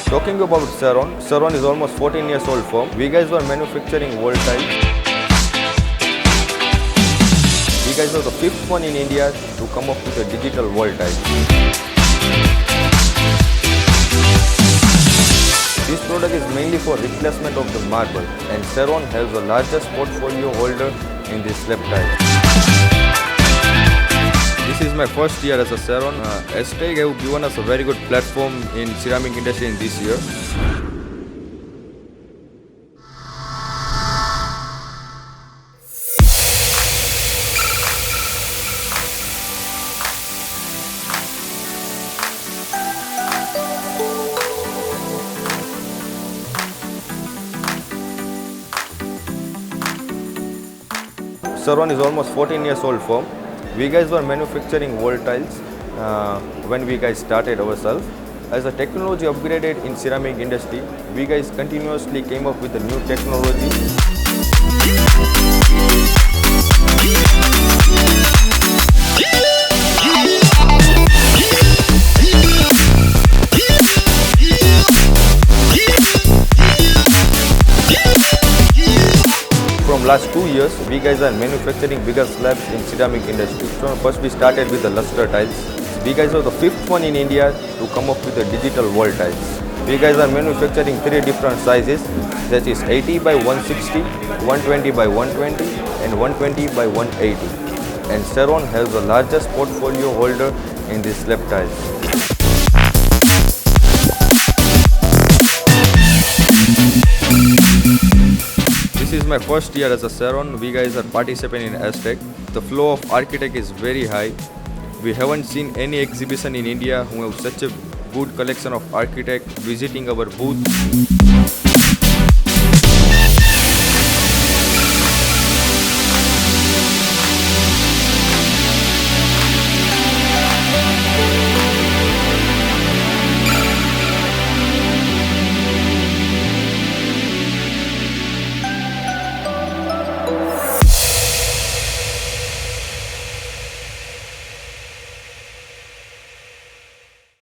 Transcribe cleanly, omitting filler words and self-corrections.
Talking about Seron is almost 14 years old firm. We guys were manufacturing wall tiles. We guys were the fifth one in India to come up with a digital wall tile. This product is mainly for replacement of the marble, and Seron has the largest portfolio holder in this slab tile. This is my first year as a Seron. Acetech have given us a very good platform in ceramic industry in this year. Seron is almost 14 years old firm. We guys were manufacturing wall tiles when we guys started ourselves. As the technology upgraded in ceramic industry, we guys continuously came up with a new technology. From last 2 years, we guys are manufacturing bigger slabs in ceramic industry. So first we started with the luster tiles. We guys are the fifth one in India to come up with the digital wall tiles. We guys are manufacturing 3 different sizes, that is 80 by 160, 120 by 120 and 120 by 180. And Seron has the largest portfolio holder in these slab tiles. This is my first year as a Seron. We guys are participating in Acetech. The flow of Acetech is very high. We haven't seen any exhibition in India who have such a good collection of Acetech visiting our booth.